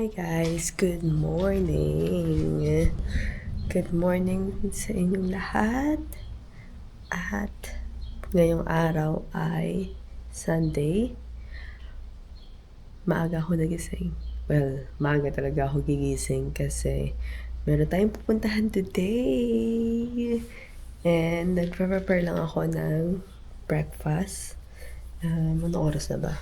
Hi guys, good morning. Good morning sa inyong lahat. At ngayong araw ay Sunday. Maaga ako nagising. Well, maaga talaga ako gigising kasi meron tayong pupuntahan today. And nagpre-prepare lang ako ng breakfast. Ano oras na ba?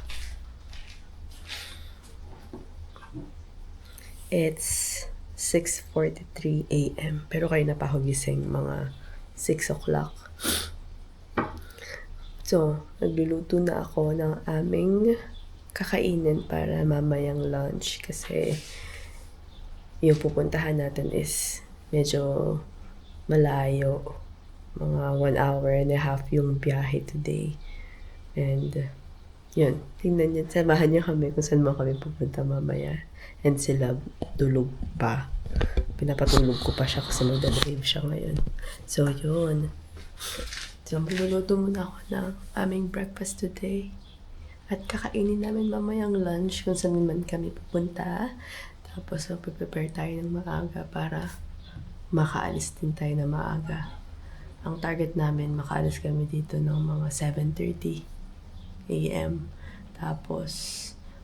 It's 6:43 a.m. Pero kayo na pa ako gising, mga 6 o'clock. So, nagluluto na ako ng aming kakainin para mamayang lunch kasi yung pupuntahan natin is medyo malayo. Mga 1.5 hours yung biyahe today. And yun, tingnan niyo, samahan niyo kami kung saan mo kami pupunta mamaya. And sila tulog pa. Pinapatulog ko pa siya kasi magdadrive siya ngayon. So, yun. So, magluluto muna ako ng aming breakfast today. At kakainin namin mamayang lunch kung saan man kami pupunta. Tapos, prepare tayo ng maaga para makaalis din tayo na maaga. Ang target namin, makaalis kami dito ng mga 7:30 a.m. Tapos,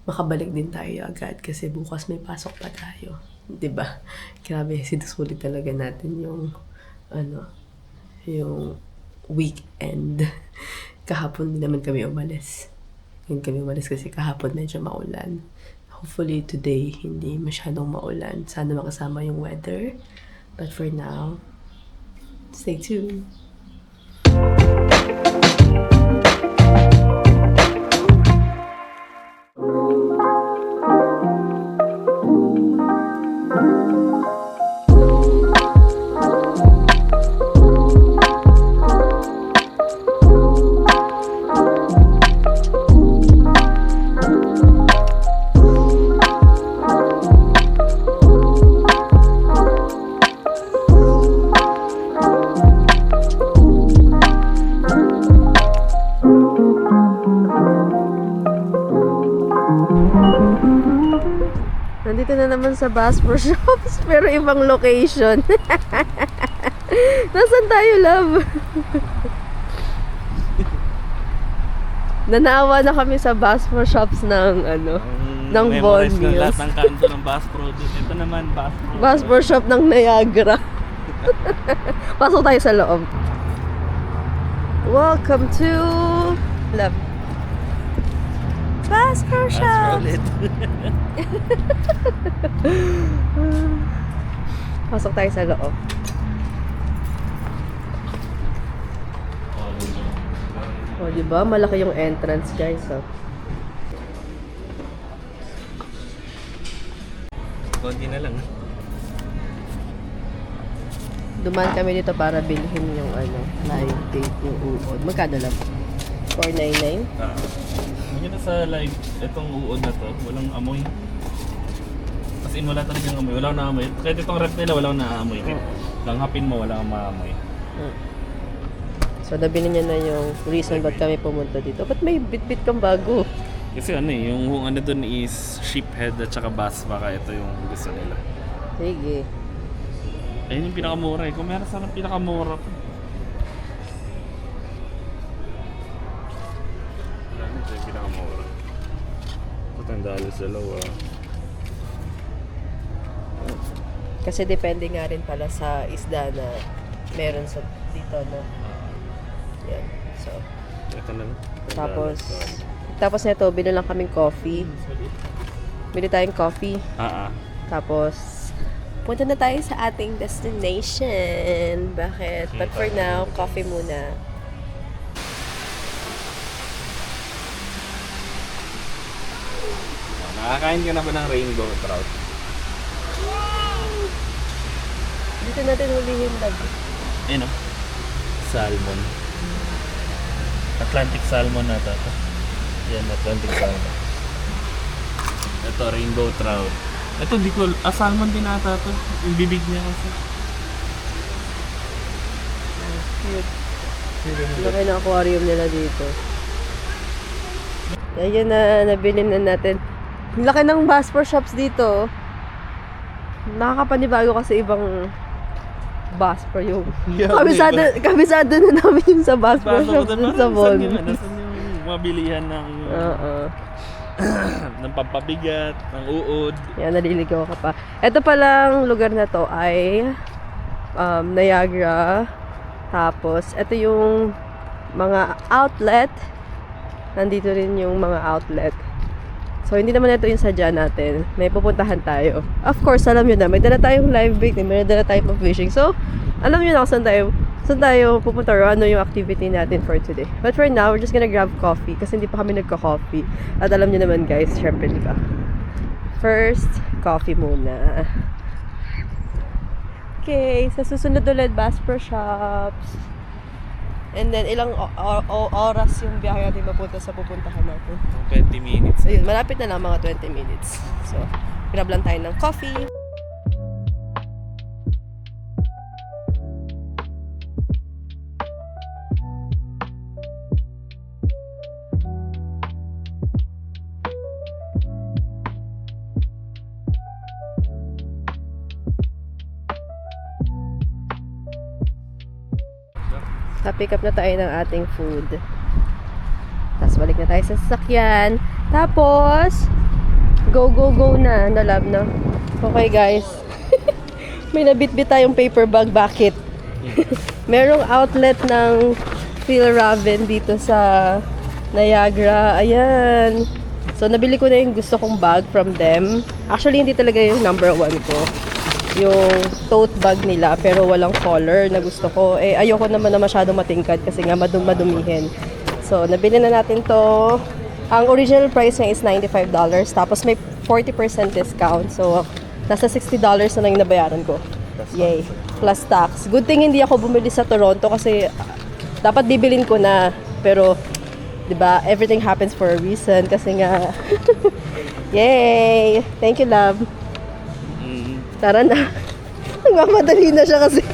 makabalik din tayo agad kasi bukas may pasok pa tayo. 'Di ba? Grabe, sinusulit talaga natin yung yung weekend. Kahapon din naman kami umalis. Hindi kami umalis kasi kahapon medyo maulan. Hopefully today hindi masyadong maulan. Sana makasama yung weather. But for now, stay tuned. Nandito na naman sa Basper Shops, pero ibang location. Nasaan tayo, love? Nanawa na kami sa Basper Shops ng ng Bon Meals. Lahat ng kanto ng Baspro. Ito naman, Baspro. Basper Shop ng Niagara. Pasok tayo sa loob. Welcome to love. Basper Shop. Pasok tayo sa loob. Oh, di ba? Malaki yung entrance, guys. Oh. Konti na lang. Dumaan kami dito para bilhin yung live date yung uod. Magkano lang? 499? Maganda sa live, itong uod na to, walang amoy. As in, wala talaga yung amoy. Wala akong naamoy. Kahit itong rep nila, wala akong naamoy. Langhapin mo, wala akong maamoy. So, nabili niya na yung reason ba't kami pumunta dito. Ba't may bit-bit kang bago? Kasi yung ano dun is sheephead at saka bass. Baka ito yung gusto nila. Sige. Ayun yung pinakamura eh. Kung meron sana pinakamura pa. Ito yung pinakamura. $10 dalawa. Kasi depende nga rin pala sa isda na meron sa dito, no? Yan. So, Ito na lang. tapos nito, bili lang kaming coffee. Bili tayong coffee. Tapos, punta na tayo sa ating destination. Bakit? But for now, coffee muna. Nakakain ka na ba ng rainbow trout? Dito natin hulihin lagi. Ayun o. Salmon. Atlantic salmon na ito. Yan, Atlantic salmon. Ito, rainbow trout. Ito, di ko... salmon din ata ito. Yung bibig niya kasi. Cute. Laki na aquarium nila dito. Ayan na, nabili na natin. Laki ng Basper Shops dito. Nakakapanibago kasi ibang bus pro yung Yeah, kabisado na namin yung sa bus pro shop dun sa mall. Nasaan yung mabilihan ng Oo. ng pampabigat, ng uod. Yan, naliligaw ka pa. Ito palang lugar na to ay Niagara. Tapos, ito yung mga outlet. Nandito rin yung mga outlet. So, hindi naman ito yung sadya natin. May pupuntahan tayo. Of course, alam nyo na, may dala tayong live bait, may dala tayong fishing. So, alam nyo na kung saan tayo pupunta o ano yung activity natin for today. But for now, we're just gonna grab coffee kasi hindi pa kami nagka-coffee. At alam nyo naman guys, syempre diba? First, coffee muna. Okay, sa susunod ulit, Bass Pro Shops. And then, ilang oras yung biyahe natin mapunta sa pupuntahan natin. 20 minutes. Ayun, malapit na lang mga 20 minutes. So, grab lang tayo ng coffee. Pick up na tayo ng ating food. Tapos balik na tayo sa sasakyan. Tapos, go na. Nalab na. Okay guys. May nabitbit tayong paper bag. Bakit? Merong outlet ng Phil Raven dito sa Niagara. Ayan. So, nabili ko na yung gusto kong bag from them. Actually, hindi talaga yung number 1 ko. Yung tote bag nila pero walang collar na gusto ko. Eh, ayoko naman na masyadong matingkad kasi nga madumihin. So, nabili na natin to. Ang original price niya is $95. Tapos may 40% discount. So, nasa $60 na lang yung nabayaran ko. Yay. Plus tax. Good thing hindi ako bumili sa Toronto kasi dapat bibilin ko na. Pero, 'di ba? Everything happens for a reason kasi nga yay! Thank you, love. Tara na. Nagmamadali na siya kasi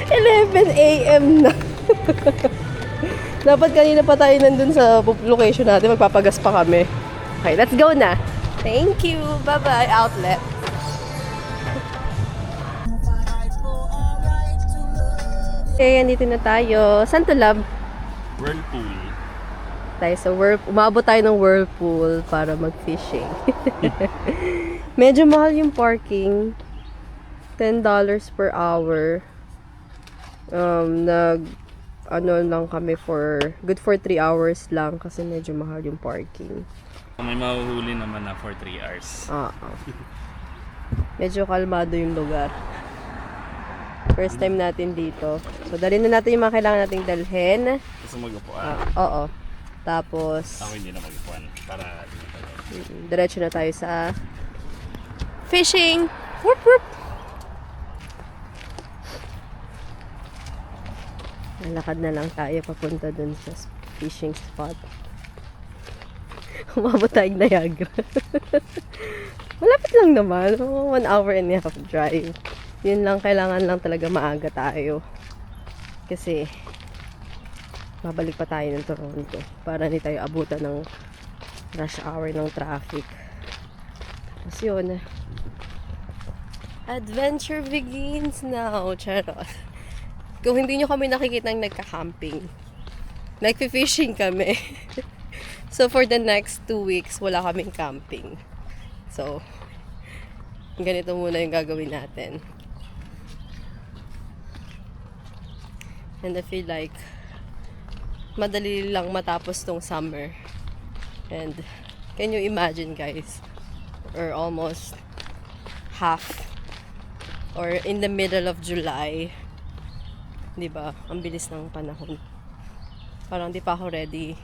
11 a.m. na. Dapat kanina pa tayo nandun sa location natin. Magpapagas pa kami. Okay, let's go na. Thank you. Bye-bye, outlet. Okay, andito na tayo. Saan to, love? Whirlpool. Tayo sa umabot tayo ng whirlpool para mag-fishing. Medyo mahal yung parking. $10 per hour. Ano lang kami good for 3 hours lang kasi medyo mahal yung parking. May mahuhuli naman na for 3 hours. Medyo kalmado yung lugar. First time natin dito. So, dalhin na natin yung mga kailangan nating dalhin. Gusto mag-upuan? Oo. Tapos, Ako hindi na mag-upuan. Para diretso na tayo sa fishing. Whoop, whoop. Lalakad na lang tayo papunta dun sa fishing spot. Umabot tayong Niagara. Malapit lang naman. 1 hour and a half drive. Yun lang, kailangan lang talaga maaga tayo. Kasi, babalik pa tayo ng Toronto para hindi tayo abutan ng rush hour ng traffic. Tapos yun. Adventure begins now. Charot. Kung hindi nyo kami nakikita ng nagka-camping, nagfi-fishing kami. So, for the next 2 weeks, wala kaming camping. So, ganito muna yung gagawin natin. And I feel like madali lang matapos tong summer. And can you imagine guys? Or almost half or in the middle of July. 'Di ba? Ang bilis ng panahon. Parang di pa ako ready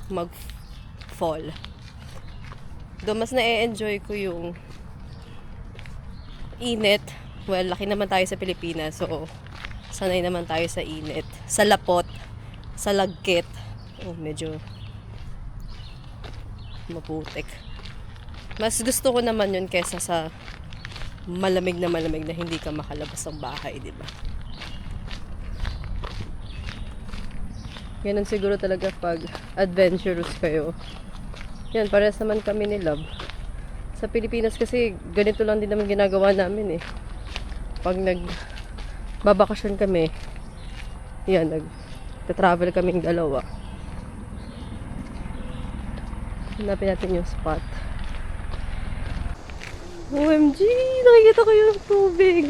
mag-fall. Do mas na-enjoy ko yung init. Well, laki naman tayo sa Pilipinas, so sanay naman tayo sa init, sa lapot, sa lagkit. Oh, medyo maputik. Mas gusto ko naman yun kesa sa malamig na hindi ka makalabas ng bahay, di ba? Ganun siguro talaga pag adventurous kayo. Yan, parehas naman kami ni Love. Sa Pilipinas kasi ganito lang din naman ginagawa namin eh. Pag nagbabakasyon kami, yan, nag-travel kaming dalawa. Hanapin natin yung spot. OMG! Nakikita ko yung tubig!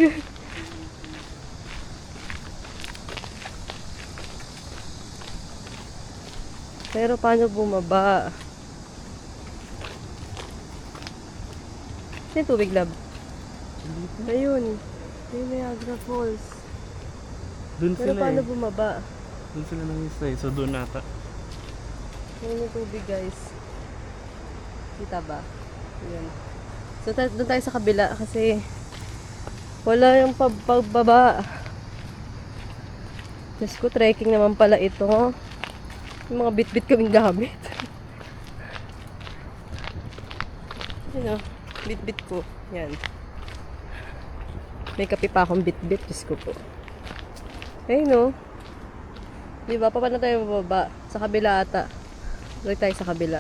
Pero paano bumaba? Yung tubig, lab. Ayun. Yung Niagara Falls. Doon Pero sila paano eh. bumaba? Doon sila nang-stay. So doon nata. Ayun yung tubig, guys. Kita ba? Ayun. So doon tayo sa kabila kasi wala yung pagbaba. Diyos ko, trekking naman pala ito. Yung mga bit-bit kaming gamit. Yun o, bit-bit ko. Yan. May kape pa akong bit-bit. Diyos ko po. Ayun o. Diba? Paano tayo bababa? Sa kabila ata. Balik tayo sa kabila.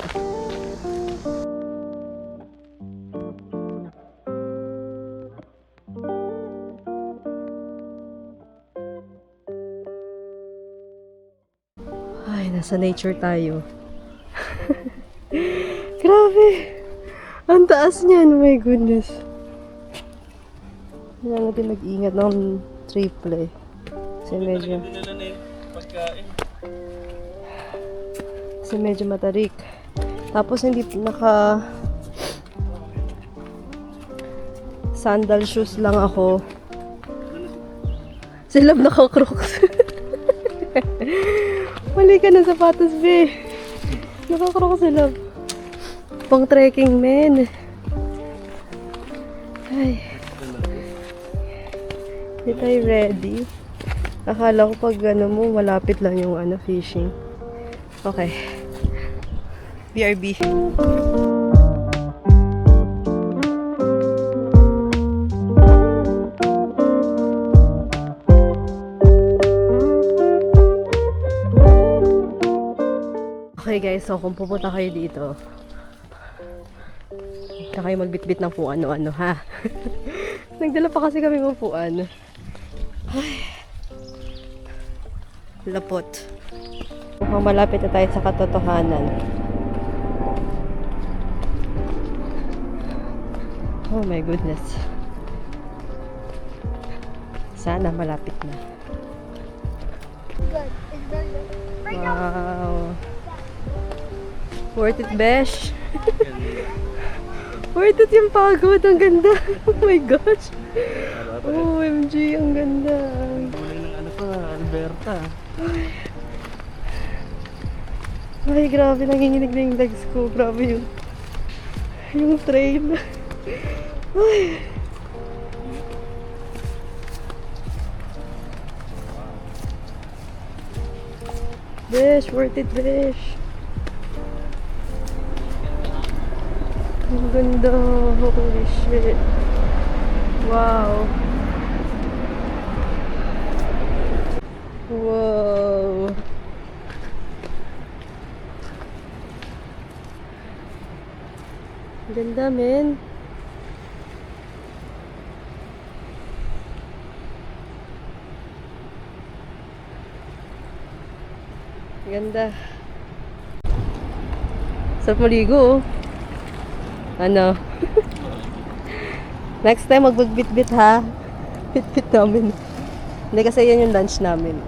Ay, nasa nature tayo. Grabe! Ang taas niyan, oh my goodness. Kailangan natin mag-ingat ng triple. Kasi medyo, Dinala na yung pagkain. kasi medyo matarik. Tapos hindi naka sandal shoes lang ako. Silab naka-crocs. Mali ka ng sapatos, be. Naka-crocs silab. Pang trekking, men. Ay. Hindi tayo ready. Akala ko pag ano mo, malapit lang yung ano, fishing. Okay. BRB. Okay guys, so kung pupunta kayo dito, na kayo magbitbit ng kung ano-ano ha. Nagdala pa kasi kami ng upuan. Ay. Lapot. Mukhang malapit na tayo sa katotohanan. Oh my goodness. Sana malapit na. Wow. Worth it, besh. Worth it yung pagod. Ang ganda. Oh my gosh. OMG, ang ganda. Kulay ng ano pa, Alberta. Ay, grabe. Nanginginig na yung legs ko. Grabe yung trail. Ay. Besh, worth it, besh. Ang ganda. Holy shit. Wow. Wow. Ganda, men. Ganda. Sarap maligo, oh. Ano? Next time, magbit-bit ha. Bit-bit namin. Hindi kasi yan yung lunch namin.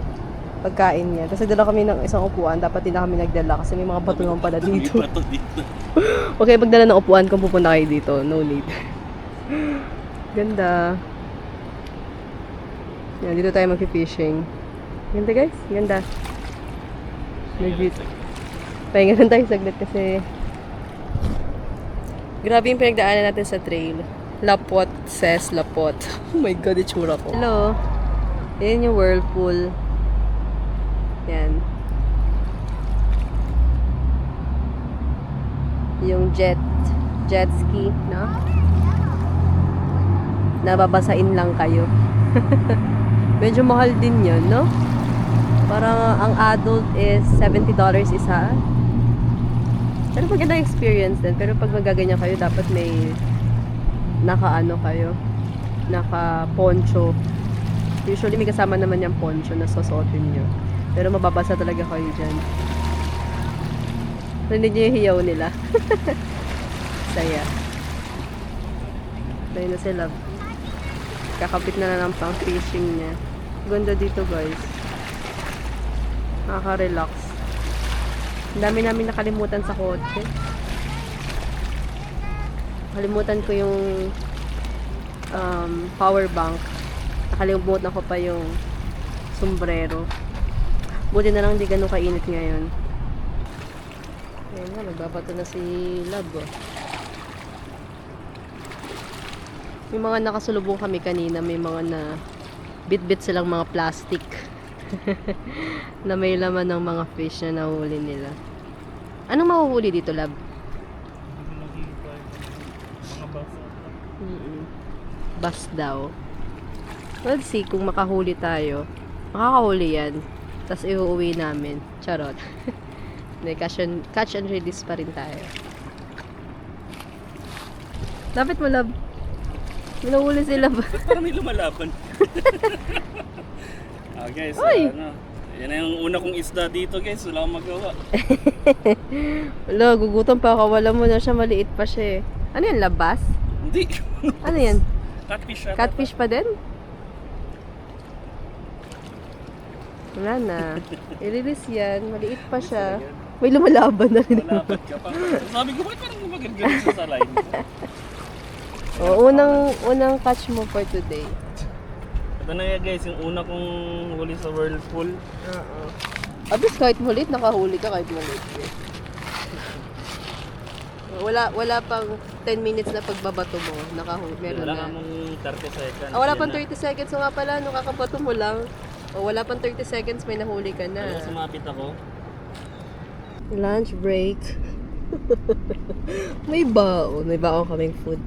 Pagkain niya. Kasi dala kami ng isang upuan. Dapat din na kami nagdala kasi may mga bato naman pala dito. Bato dito. Okay, magdala ng upuan kung pupunta kayo dito. No need. Ganda. Yan, dito tayo mag-fishing. Ganda guys. Ganda. Legit. Pahinga lang tayo saglit kasi grabe yung pinagdaanan natin sa trail. Lapot says lapot. Oh my god, itsura ko. Hello. Yan yung whirlpool. Yan. Yung jet ski, no? Nababasain lang kayo. Medyo mahal din yun, no? Parang ang adult is $70 isa. Pero maganda experience din. Pero pag magaganyan kayo, dapat may naka ano kayo, naka poncho. Usually may kasama naman yung poncho na susuotin nyo. Pero mababasa talaga kayo dyan. Rinig nyo yung hiyaw nila. Saya. Tayo na sila. Kakapit na lang pang fishing niya. Ganda dito guys. Nakaka-relax. Ang dami namin nakalimutan sa kotse. Nakalimutan ko yung power bank. Nakalimutan ko pa yung sombrero. Buti na lang di ganun kainit ngayon. Ayan na, magbabato na si Lab. Oh. May mga nakasulubong kami kanina. May mga na bit-bit silang mga plastic. Na may laman ng mga fish na nahuli nila. Anong mahuhuli dito, Lab? Mga basa. Bass daw. Let's see kung makahuli tayo. Makakahuli yan. Tapos iuuwi namin. Charot. Hindi, catch and release pa rin tayo. Lapit mo, Lab. Minahuli si Lab. Parang may lumalaban. Guys, Uy! Yan na yung una kong isda dito guys. Wala akong magawa. Wala, gugutom pa ako. Wala mo na siya. Maliit pa siya eh. Ano yan? Labas? Hindi. Ano yan? Catfish siya. Catfish pa din? Wala na. I-release yan. Maliit pa siya. May lumalaban na rin. Malapad ka pa. Sabi ko, ba't parang gumagad-gad siya sa line? O, unang catch mo for today. Ito na yan guys, yung una kong huli sa whirlpool. Oo. Abis kahit maliit, nakahuli ka kahit maliit. Wala pang 10 minutes na pagbabato mo. Nakahuli. Meron Wala na. namang 30 seconds. Wala Yan pang na. 30 seconds. So nga pala, nung kakabato mo lang. O, wala pang 30 seconds, may nahuli ka na. Alam mo, sumapit ako. Lunch break. May baon. May baon kaming food.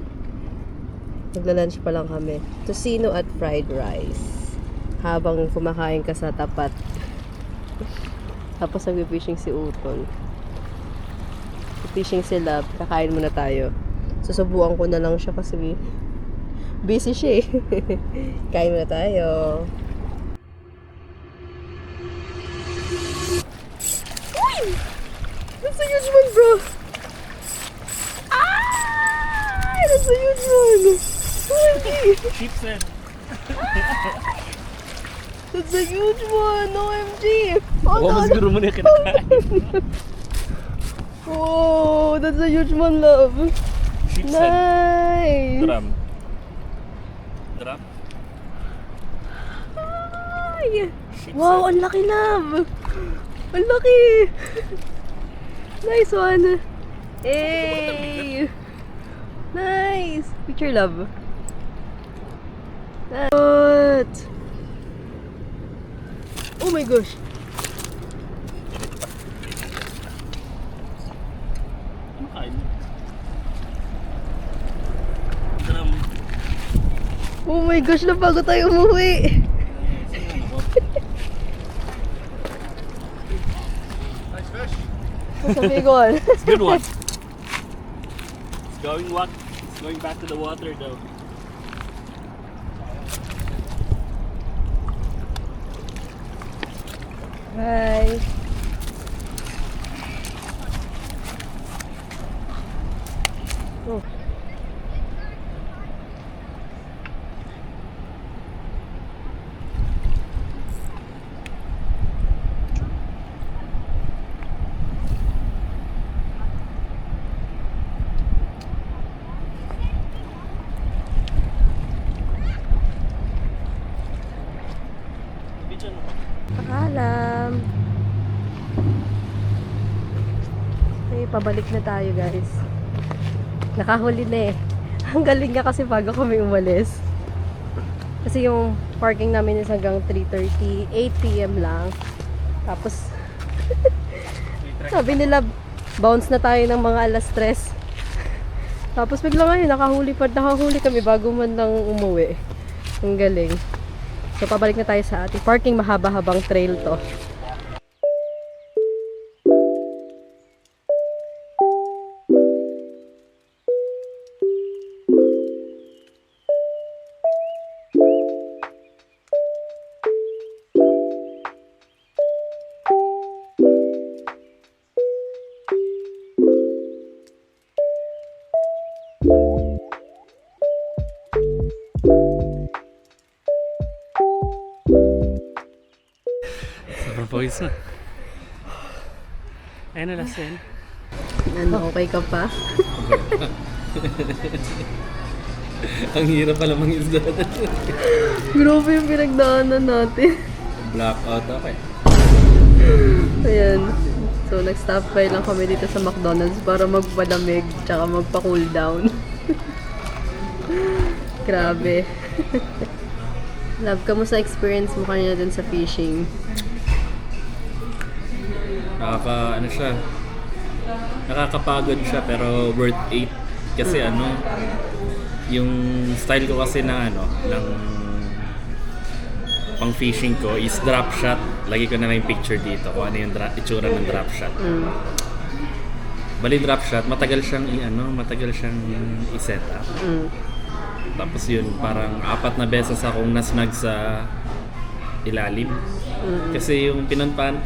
Nagla-lunch pa lang kami. Tocino at fried rice. Habang kumakain ka sa tapat. Tapos nag-fishing si Utol. Fishing si Lab. Kakain muna tayo. Susubuan ko na lang siya kasi busy siya eh. Kain muna tayo. That's a huge one, bro! Ah! That's a huge one! OMG! Sheepshead. That's a huge one! OMG! Oo, Oh, siguro mo na kinakain. oh, that's a huge one, love! Sheepshead. Nice! Drum. Drum? Ay! Sheepshead. Wow, ang laki, love! Ang laki! Nice one! Hey! Nice! Picture, love. What? Oh my gosh! Kumakain. Drum. Oh my gosh, nabago tayo umuwi! Sabi ko, It's good one. It's going what? It's going back to the water though. bye! Oh. Video mo. Paalam. Okay, pabalik na tayo guys. Nakahuli na eh. Ang galing nga kasi bago kami umalis. Kasi yung parking namin is hanggang 3:30, 8 p.m. lang. Tapos, sabi nila, bounce na tayo ng mga alas 3. Tapos bigla ngayon, nakahuli kami bago man lang umuwi. Ang galing. So, pabalik na tayo sa ating parking. Mahaba-habang trail to. Voice na. Ayun na, last yan. Ano, okay ka pa? Ang hirap pala mangisda. Grabe yung pinagdaanan natin. Blackout ako eh. Ayan. So, nag-stop by lang kami dito sa McDonald's para magpalamig tsaka magpa-cool down. Grabe. Love, kamusta experience mo kanina dun sa fishing? Nakakapagod siya pero worth it. Kasi yung style ko kasi ng pang fishing ko is drop shot. Lagi ko na lang yung picture dito kung ano yung itsura ng drop shot. Bali drop shot, matagal siyang i-set up. Tapos yun, parang 4 na beses akong nasnag sa ilalim. Kasi yung pinuntahan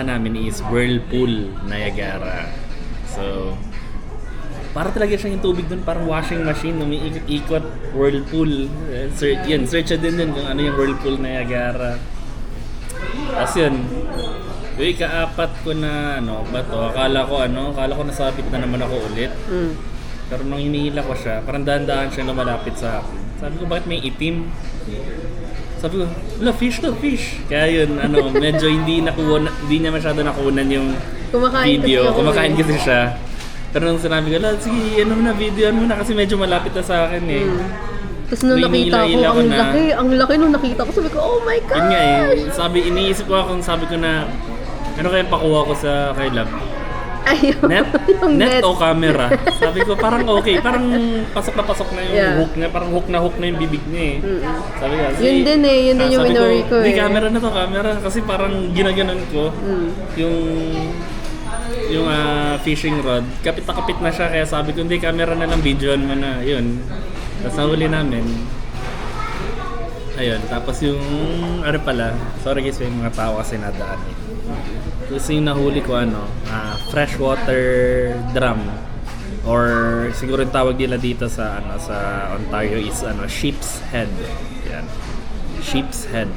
namin is Whirlpool, Niagara. So, para talaga siyang yung tubig dun, parang washing machine, umiikot-ikot, Whirlpool. Search din yun kung ano yung Whirlpool, Niagara. Tapos yun, yung ika-4 ko na bato, akala ko nasabit na naman ako ulit. Pero nung hinihila ko siya, parang dahan-dahan siya lumalapit sa akin. Sabi ko, bakit may itim? Sabi ko, fish. Kaya yun, medyo hindi niya masyado nakunan yung video. Kumakain kasi siya. Pero nung sinabi ko, sige, videoan mo na kasi medyo malapit na sa akin eh. Tapos nung nakita ko, ang laki nung nakita ko, sabi ko, oh my gosh! Yun nga eh, iniisip ko na, ano kaya pakuha ko sa kay Love? Ayun, net o camera? Sabi ko, parang okay, parang pasok na yung hook niya, parang hook na yung bibig niya eh. Sabi ko, yun din yung minori ko eh. Hindi, camera na to, kasi parang ginaganon ko yung fishing rod, kapit na siya, kaya sabi ko, hindi, camera na lang, videoan mo na, yun. Tapos nahuli namin. Ayun, tapos yung, sorry guys, may mga tao kasi nadaan eh. Tapos yung nahuli ko, freshwater drum. Or siguro yung tawag nila dito sa Ontario is sheep's head. Yan. Sheep's head.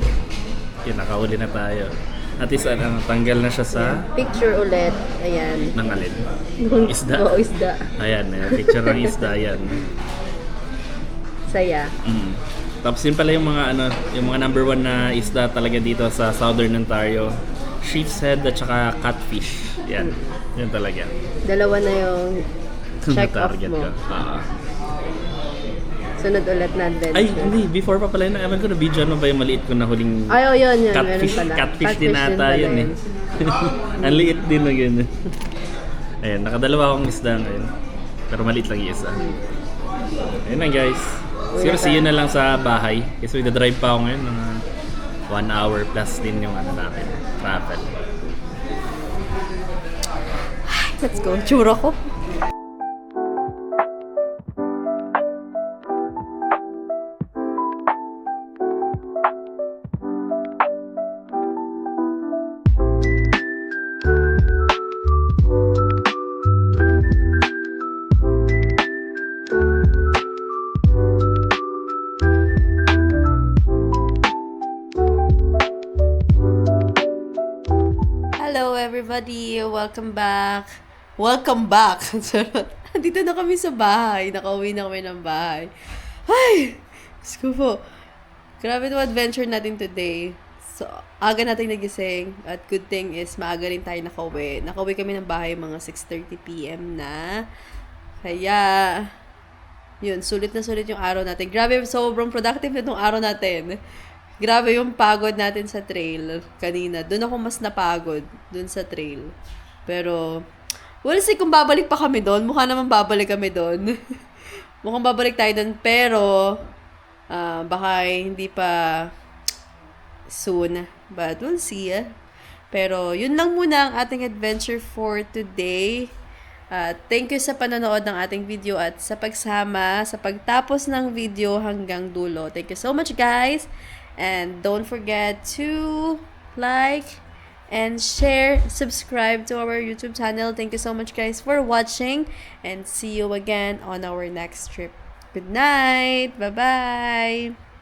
Yun, nakahuli na tayo. At least tanggal na siya sa picture ulit. Ayan. ng alin? Isda. Oo, isda. Ayan, picture ng isda yan. Saya. Tapos yun pala yung mga number 1 na isda talaga dito sa Southern Ontario. Sheep's head at saka catfish. Yan. Yan talaga. Dalawa na yung check off mo. Sunod ulit na adventure. Ay, hindi. Before pa pala yun, ewan ko na video ba yung maliit ko na huling yun. catfish. Catfish din ata yun eh. Ang liit din na ganyan. Ayan, nakadalawa akong isda ngayon. Pero maliit lang yung isa. Ayun na guys. Siguro see you na lang sa bahay. Kasi magdadrive pa ako ngayon. 1 hour plus din yung namin. Travel. Let's go. Churo ko. Hello everybody! Welcome back! Dito na kami sa bahay. Nakauwi na kami ng bahay. Ay! Diyos ko po. Grabe itong adventure natin today. So, aga natin nagising. At good thing is, maaga rin tayo nakauwi. Nakauwi kami ng bahay mga 6:30 PM na. Kaya, yun, sulit na sulit yung araw natin. Grabe, sobrang productive na itong araw natin. Grabe yung pagod natin sa trail kanina. Doon ako mas napagod, doon sa trail. Pero, we'll see kung babalik pa kami doon. Mukha naman babalik kami doon. Mukhang babalik tayo doon. Pero, baka hindi pa soon. But we'll see. Pero, yun lang muna ang ating adventure for today. Thank you sa panonood ng ating video at sa pagsama, sa pagtapos ng video hanggang dulo. Thank you so much, guys. And don't forget to like and share, subscribe to our YouTube channel. Thank you so much, guys, for watching. And see you again on our next trip. Good night. Bye-bye.